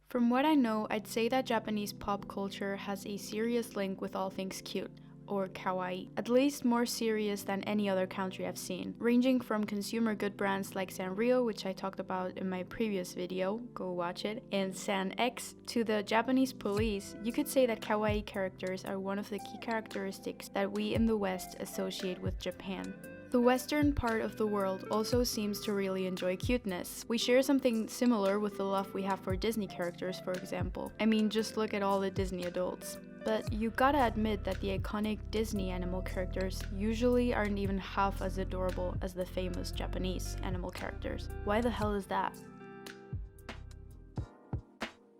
From what I know, I'd say that Japanese pop culture has a serious link with all things cute, or kawaii, at least more serious than any other country I've seen, ranging from consumer good brands like Sanrio, which I talked about in my previous video, go watch it, and San-X, to the Japanese police. You could say that kawaii characters are one of the key characteristics that we in the West associate with Japan. The western part of the world also seems to really enjoy cuteness. We share something similar with the love we have for Disney characters, for example. I mean, just look at all the Disney adults. But you gotta admit that the iconic Disney animal characters usually aren't even half as adorable as the famous Japanese animal characters. Why the hell is that?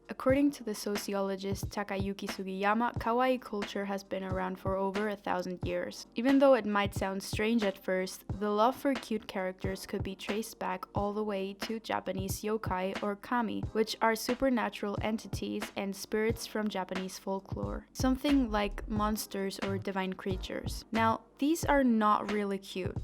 According to the sociologist Takayuki Sugiyama, kawaii culture has been around for over 1,000 years. Even though it might sound strange at first, the love for cute characters could be traced back all the way to Japanese yōkai or kami, which are supernatural entities and spirits from Japanese folklore. Something like monsters or divine creatures. Now, these are not really cute.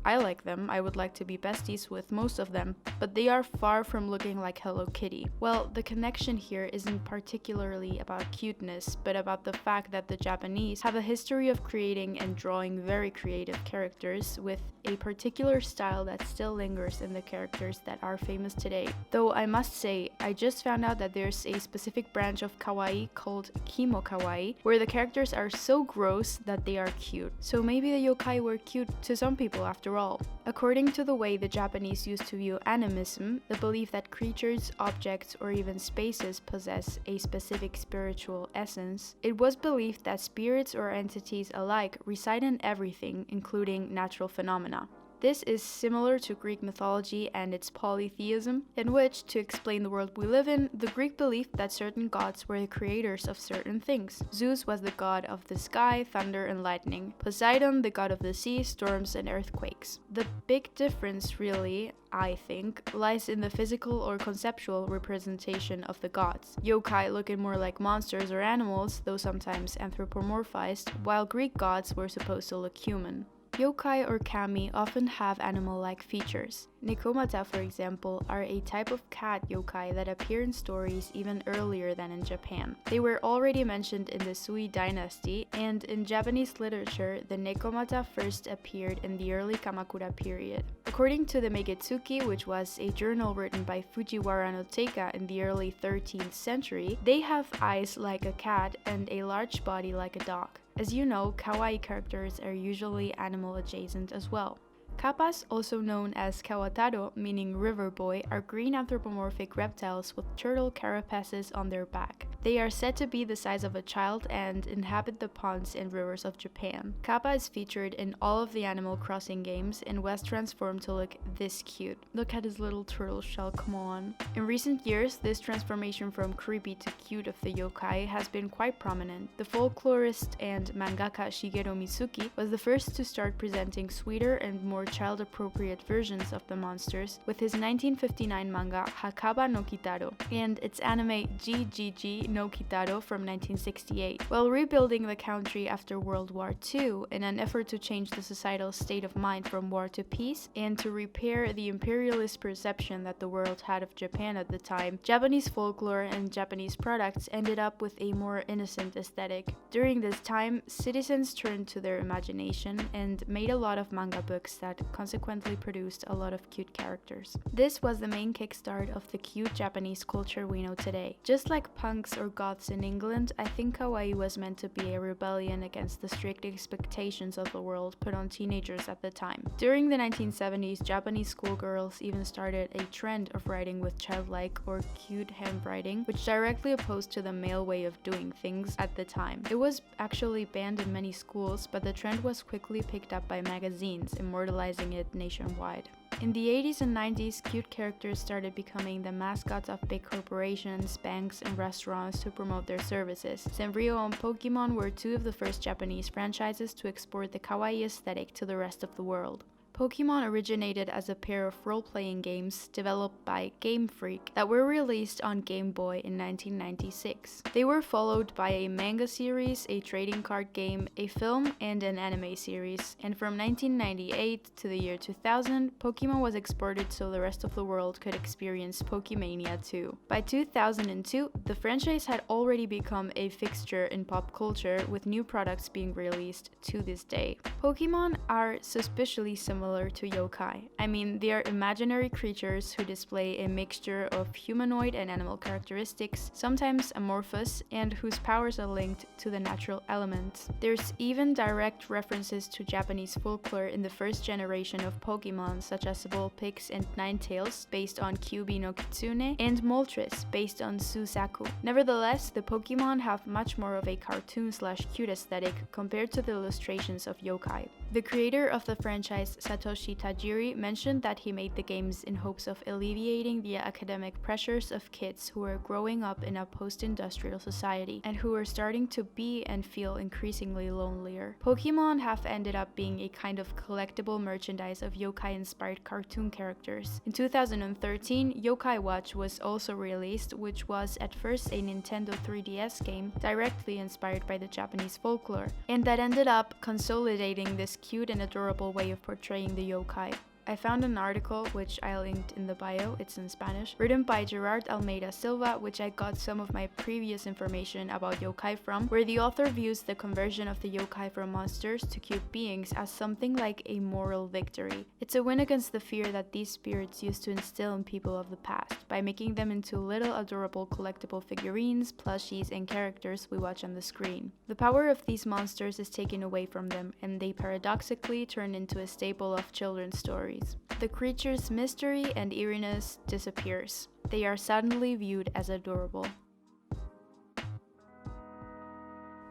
I like them, I would like to be besties with most of them, but they are far from looking like Hello Kitty. Well, the connection here isn't particularly about cuteness, but about the fact that the Japanese have a history of creating and drawing very creative characters with a particular style that still lingers in the characters that are famous today. Though I must say, I just found out that there's a specific branch of kawaii called kimo kawaii, where the characters are so gross that they are cute. So maybe the yokai were cute to some people after all. According to the way the Japanese used to view animism, the belief that creatures, objects, or even spaces possess a specific spiritual essence, it was believed that spirits or entities alike reside in everything, including natural phenomena. This is similar to Greek mythology and its polytheism, in which, to explain the world we live in, the Greek believed that certain gods were the creators of certain things. Zeus was the god of the sky, thunder, and lightning. Poseidon, the god of the sea, storms, and earthquakes. The big difference, really, I think, lies in the physical or conceptual representation of the gods. Yokai looking more like monsters or animals, though sometimes anthropomorphized, while Greek gods were supposed to look human. Yokai or kami often have animal-like features. Nekomata, for example, are a type of cat yokai that appear in stories even earlier than in Japan. They were already mentioned in the Sui dynasty, and in Japanese literature, the Nekomata first appeared in the early Kamakura period. According to the Megetsuki, which was a journal written by Fujiwara no Teika in the early 13th century, they have eyes like a cat and a large body like a dog. As you know, kawaii characters are usually animal adjacent as well. Kappas, also known as kawataro, meaning river boy, are green anthropomorphic reptiles with turtle carapaces on their back. They are said to be the size of a child and inhabit the ponds and rivers of Japan. Kappa is featured in all of the Animal Crossing games and was transformed to look this cute. Look at his little turtle shell, come on. In recent years, this transformation from creepy to cute of the yokai has been quite prominent. The folklorist and mangaka Shigeru Mizuki was the first to start presenting sweeter and more child-appropriate versions of the monsters with his 1959 manga Hakaba no Kitaro and its anime GGG no Kitaro from 1968. While rebuilding the country after World War II in an effort to change the societal state of mind from war to peace and to repair the imperialist perception that the world had of Japan at the time, Japanese folklore and Japanese products ended up with a more innocent aesthetic. During this time, citizens turned to their imagination and made a lot of manga books that consequently produced a lot of cute characters. This was the main kickstart of the cute Japanese culture we know today. Just like punks or goths in England, I think kawaii was meant to be a rebellion against the strict expectations of the world put on teenagers at the time. During the 1970s, Japanese schoolgirls even started a trend of writing with childlike or cute handwriting, which directly opposed to the male way of doing things at the time. It was actually banned in many schools, but the trend was quickly picked up by magazines, immortalizing it nationwide. In the 80s and 90s, cute characters started becoming the mascots of big corporations, banks, and restaurants to promote their services. Sanrio and Pokémon were two of the first Japanese franchises to export the kawaii aesthetic to the rest of the world. Pokémon originated as a pair of role-playing games developed by Game Freak that were released on Game Boy in 1996. They were followed by a manga series, a trading card game, a film, and an anime series. And from 1998 to the year 2000, Pokémon was exported so the rest of the world could experience Pokemania too. By 2002, the franchise had already become a fixture in pop culture, with new products being released to this day. Pokémon are suspiciously similar to yōkai. I mean, they are imaginary creatures who display a mixture of humanoid and animal characteristics, sometimes amorphous, and whose powers are linked to the natural elements. There's even direct references to Japanese folklore in the first generation of Pokémon, such as Vulpix and Ninetales, based on Kyuubi no Kitsune, and Moltres, based on Suzaku. Nevertheless, the Pokémon have much more of a cartoon/cute aesthetic compared to the illustrations of yōkai. The creator of the franchise, Satoshi Tajiri, mentioned that he made the games in hopes of alleviating the academic pressures of kids who were growing up in a post-industrial society and who were starting to be and feel increasingly lonelier. Pokémon have ended up being a kind of collectible merchandise of yōkai-inspired cartoon characters. In 2013, Yōkai Watch was also released, which was at first a Nintendo 3DS game directly inspired by the Japanese folklore, and that ended up consolidating this cute and adorable way of portraying the yōkai. I found an article, which I linked in the bio, it's in Spanish, written by Gerard Almeida Silva, which I got some of my previous information about yōkai from, where the author views the conversion of the yōkai from monsters to cute beings as something like a moral victory. It's a win against the fear that these spirits used to instill in people of the past, by making them into little adorable collectible figurines, plushies, and characters we watch on the screen. The power of these monsters is taken away from them, and they paradoxically turn into a staple of children's stories. The creature's mystery and eeriness disappears. They are suddenly viewed as adorable.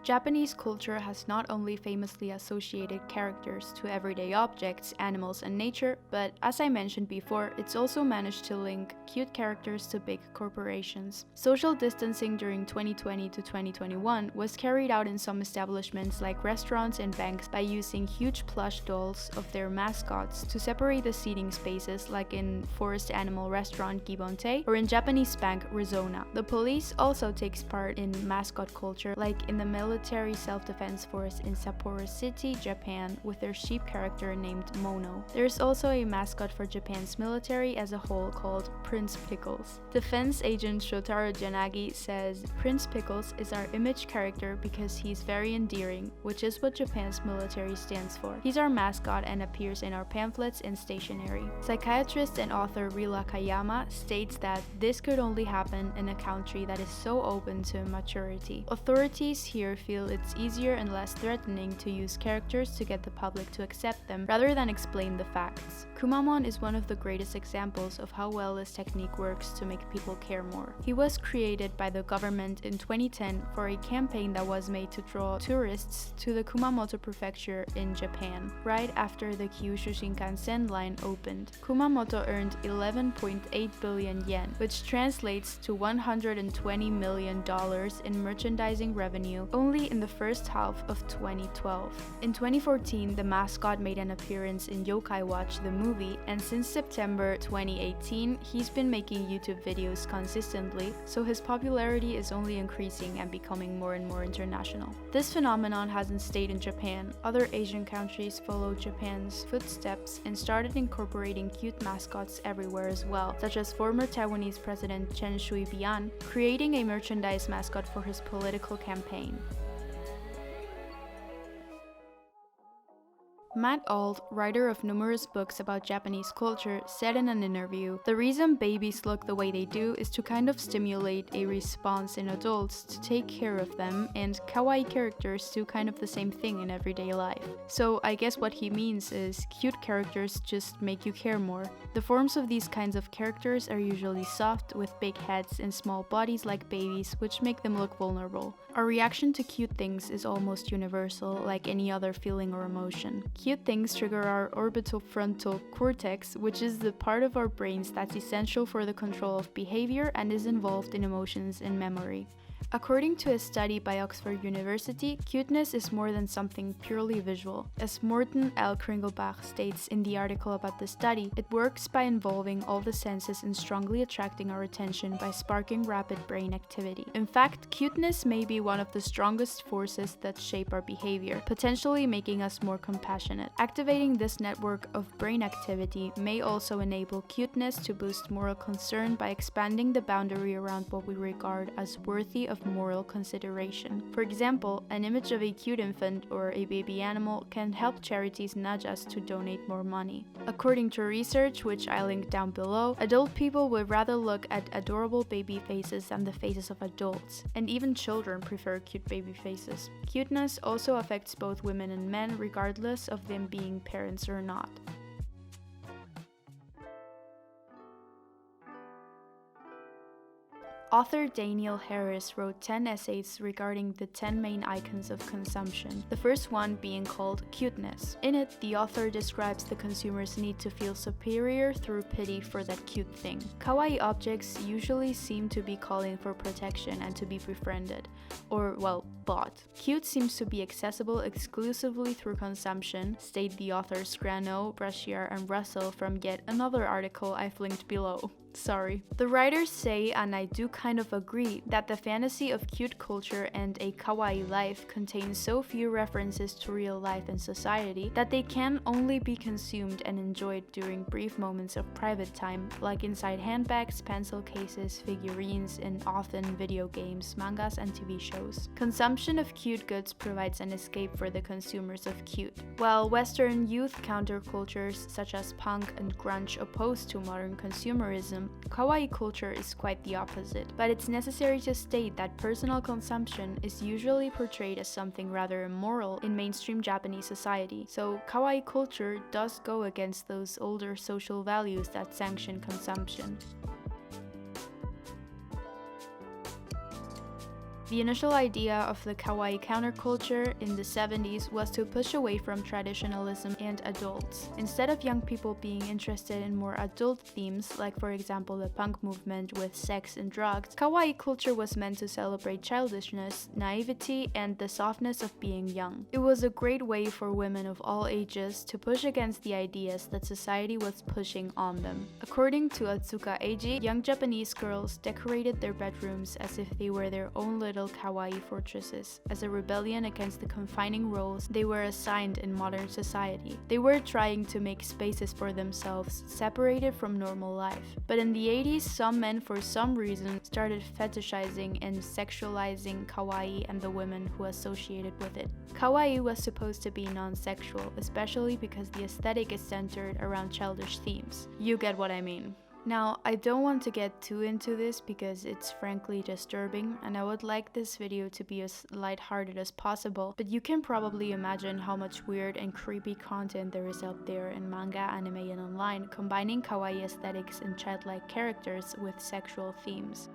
Japanese culture has not only famously associated characters to everyday objects, animals, and nature, but as I mentioned before, it's also managed to link cute characters to big corporations. Social distancing during 2020 to 2021 was carried out in some establishments like restaurants and banks by using huge plush dolls of their mascots to separate the seating spaces, like in forest animal restaurant Gibonte or in Japanese bank Rizona. The police also takes part in mascot culture, like in the military self-defense force in Sapporo City, Japan, with their sheep character named Mono. There's also a mascot for Japan's military as a whole called Prince Pickles. Defense agent Shotaro Janagi says, "Prince Pickles is our image character because he's very endearing, which is what Japan's military stands for. He's our mascot and appears in our pamphlets and stationery." Psychiatrist and author Rila Kayama states that this could only happen in a country that is so open to maturity. Authorities here feel it's easier and less threatening to use characters to get the public to accept them rather than explain the facts. Kumamon is one of the greatest examples of how well this technique works to make people care more. He was created by the government in 2010 for a campaign that was made to draw tourists to the Kumamoto prefecture in Japan, right after the Kyushu Shinkansen line opened. Kumamoto earned 11.8 billion yen, which translates to $120 million in merchandising revenue only in the first half of 2012. In 2014, the mascot made an appearance in Yōkai Watch the movie, and since September 2018, he's been making YouTube videos consistently, so his popularity is only increasing and becoming more and more international. This phenomenon hasn't stayed in Japan. Other Asian countries followed Japan's footsteps and started incorporating cute mascots everywhere as well, such as former Taiwanese President Chen Shui-bian creating a merchandise mascot for his political campaign. Matt Auld, writer of numerous books about Japanese culture, said in an interview, "The reason babies look the way they do is to kind of stimulate a response in adults to take care of them, and kawaii characters do kind of the same thing in everyday life." So I guess what he means is cute characters just make you care more. The forms of these kinds of characters are usually soft, with big heads and small bodies like babies, which make them look vulnerable. Our reaction to cute things is almost universal, like any other feeling or emotion. Cute things trigger our orbitofrontal cortex, which is the part of our brains that's essential for the control of behavior and is involved in emotions and memory. According to a study by Oxford University, cuteness is more than something purely visual. As Morten L. Kringelbach states in the article about the study, it works by involving all the senses and strongly attracting our attention by sparking rapid brain activity. In fact, cuteness may be one of the strongest forces that shape our behavior, potentially making us more compassionate. Activating this network of brain activity may also enable cuteness to boost moral concern by expanding the boundary around what we regard as worthy of moral consideration. For example, an image of a cute infant or a baby animal can help charities nudge us to donate more money. According to research, which I link down below, adult people would rather look at adorable baby faces than the faces of adults, and even children prefer cute baby faces. Cuteness also affects both women and men regardless of them being parents or not. Author Daniel Harris wrote 10 essays regarding the 10 main icons of consumption, the first one being called cuteness. In it, the author describes the consumer's need to feel superior through pity for that cute thing. Kawaii objects usually seem to be calling for protection and to be befriended, or, well, bought. Cute seems to be accessible exclusively through consumption, state the authors Grano, Brashear, and Russell from yet another article I've linked below. Sorry. The writers say, and I do kind of agree, that the fantasy of cute culture and a kawaii life contains so few references to real life and society that they can only be consumed and enjoyed during brief moments of private time, like inside handbags, pencil cases, figurines, and often video games, mangas, and TV shows. Consumption of cute goods provides an escape for the consumers of cute. While Western youth countercultures such as punk and grunge oppose to modern consumerism, kawaii culture is quite the opposite, but it's necessary to state that personal consumption is usually portrayed as something rather immoral in mainstream Japanese society, so kawaii culture does go against those older social values that sanction consumption. The initial idea of the kawaii counterculture in the 70s was to push away from traditionalism and adults. Instead of young people being interested in more adult themes, like for example the punk movement with sex and drugs, kawaii culture was meant to celebrate childishness, naivety, and the softness of being young. It was a great way for women of all ages to push against the ideas that society was pushing on them. According to Atsuka Eiji, young Japanese girls decorated their bedrooms as if they were their own little kawaii fortresses, as a rebellion against the confining roles they were assigned in modern society. They were trying to make spaces for themselves separated from normal life. But in the 80s, some men for some reason started fetishizing and sexualizing kawaii and the women who associated with it. Kawaii was supposed to be non-sexual, especially because the aesthetic is centered around childish themes. You get what I mean. Now, I don't want to get too into this because it's frankly disturbing, and I would like this video to be as lighthearted as possible, but you can probably imagine how much weird and creepy content there is out there in manga, anime, and online, combining kawaii aesthetics and childlike characters with sexual themes.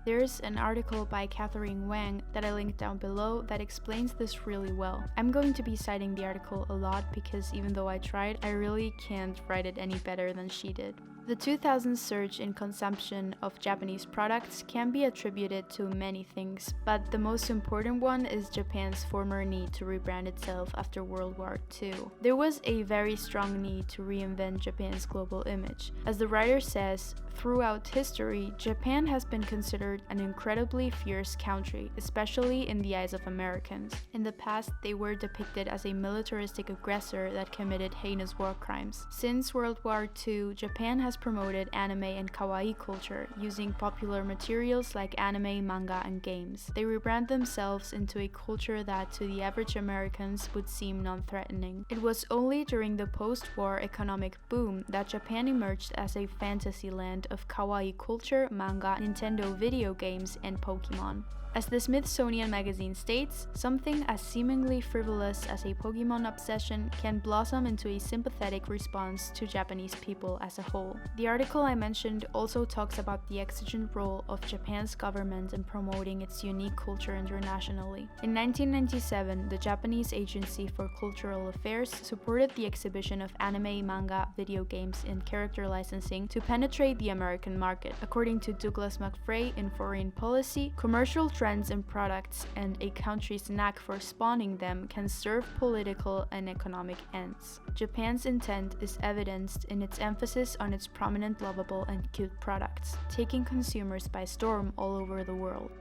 There's an article by Catherine Wang that I linked down below that explains this really well. I'm going to be citing the article a lot because even though I tried, I really can't write it any better than she did. The 2000s surge in consumption of Japanese products can be attributed to many things, but the most important one is Japan's former need to rebrand itself after World War II. There was a very strong need to reinvent Japan's global image. As the writer says, throughout history, Japan has been considered an incredibly fierce country, especially in the eyes of Americans. In the past, they were depicted as a militaristic aggressor that committed heinous war crimes. Since World War II, Japan has promoted anime and kawaii culture, using popular materials like anime, manga, and games. They rebrand themselves into a culture that, to the average Americans, would seem non-threatening. It was only during the post-war economic boom that Japan emerged as a fantasy land of kawaii culture, manga, Nintendo video games, and Pokémon. As the Smithsonian magazine states, something as seemingly frivolous as a Pokémon obsession can blossom into a sympathetic response to Japanese people as a whole. The article I mentioned also talks about the exigent role of Japan's government in promoting its unique culture internationally. In 1997, the Japanese Agency for Cultural Affairs supported the exhibition of anime, manga, video games, and character licensing to penetrate the American market. According to Douglas McFray in Foreign Policy, commercial trends in products and a country's knack for spawning them can serve political and economic ends. Japan's intent is evidenced in its emphasis on its prominent, lovable, and cute products, taking consumers by storm all over the world.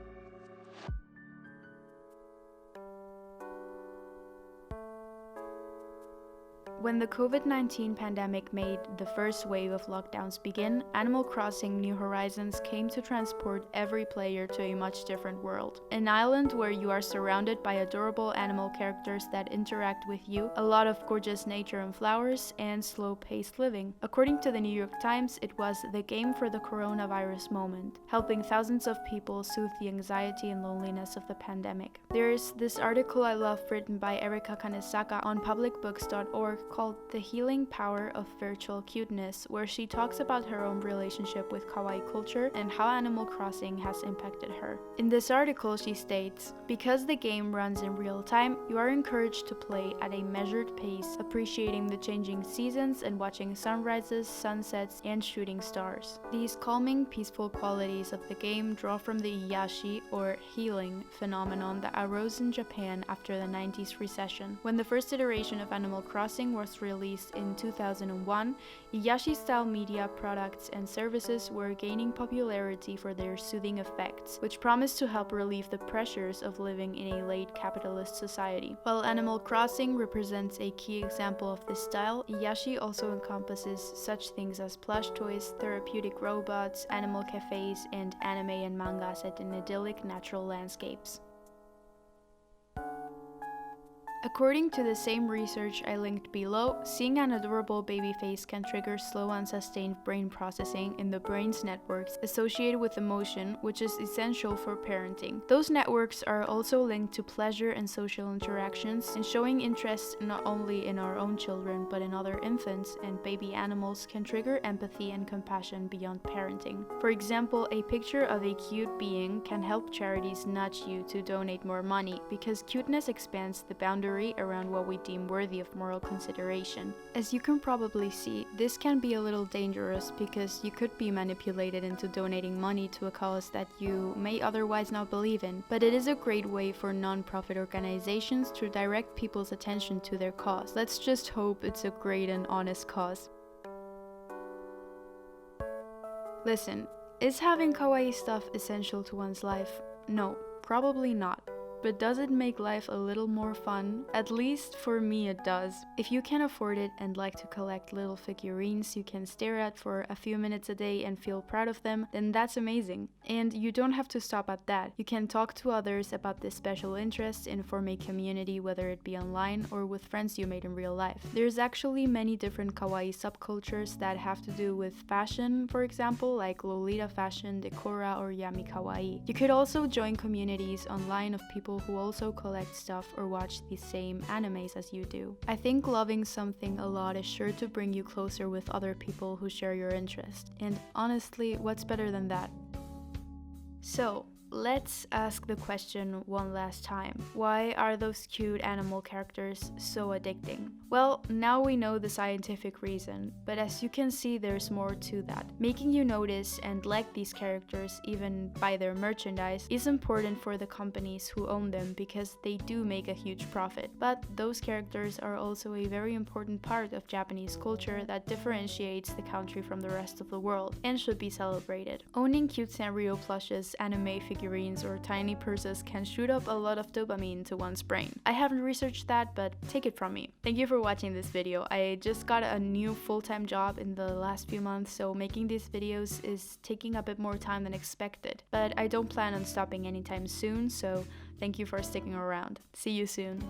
When the COVID-19 pandemic made the first wave of lockdowns begin, Animal Crossing New Horizons came to transport every player to a much different world. An island where you are surrounded by adorable animal characters that interact with you, a lot of gorgeous nature and flowers, and slow-paced living. According to the New York Times, it was the game for the coronavirus moment, helping thousands of people soothe the anxiety and loneliness of the pandemic. There's this article I love written by Erica Kanesaka on publicbooks.org called The Healing Power of Virtual Cuteness, where she talks about her own relationship with kawaii culture and how Animal Crossing has impacted her. In this article, she states, "Because the game runs in real time, you are encouraged to play at a measured pace, appreciating the changing seasons and watching sunrises, sunsets, and shooting stars. These calming, peaceful qualities of the game draw from the iyashi, or healing, phenomenon that arose in Japan after the 90s recession. When the first iteration of Animal Crossing was released in 2001, Iyashi-style media products and services were gaining popularity for their soothing effects, which promised to help relieve the pressures of living in a late capitalist society. While Animal Crossing represents a key example of this style, Iyashi also encompasses such things as plush toys, therapeutic robots, animal cafes, and anime and manga set in idyllic natural landscapes." According to the same research I linked below, seeing an adorable baby face can trigger slow and sustained brain processing in the brain's networks associated with emotion, which is essential for parenting. Those networks are also linked to pleasure and social interactions, and showing interest not only in our own children but in other infants and baby animals can trigger empathy and compassion beyond parenting. For example, a picture of a cute being can help charities nudge you to donate more money, because cuteness expands the boundary around what we deem worthy of moral consideration. As you can probably see, this can be a little dangerous because you could be manipulated into donating money to a cause that you may otherwise not believe in, but it is a great way for non-profit organizations to direct people's attention to their cause. Let's just hope it's a great and honest cause. Listen, is having kawaii stuff essential to one's life? No, probably not. But does it make life a little more fun? At least for me it does. If you can afford it and like to collect little figurines you can stare at for a few minutes a day and feel proud of them, then that's amazing. And you don't have to stop at that. You can talk to others about this special interest and form a community, whether it be online or with friends you made in real life. There's actually many different kawaii subcultures that have to do with fashion, for example, like Lolita fashion, Decora, or Yami Kawaii. You could also join communities online of people who also collect stuff or watch the same animes as you do. I think loving something a lot is sure to bring you closer with other people who share your interest. And honestly, what's better than that? So, let's ask the question one last time. Why are those cute animal characters so addicting? Well, now we know the scientific reason, but as you can see, there's more to that. Making you notice and like these characters, even buy their merchandise, is important for the companies who own them because they do make a huge profit. But those characters are also a very important part of Japanese culture that differentiates the country from the rest of the world and should be celebrated. Owning cute Sanrio plushes, anime figurines, or tiny purses can shoot up a lot of dopamine to one's brain. I haven't researched that, but take it from me. Thank you for watching this video. I just got a new full-time job in the last few months, so making these videos is taking a bit more time than expected. But I don't plan on stopping anytime soon, so thank you for sticking around. See you soon.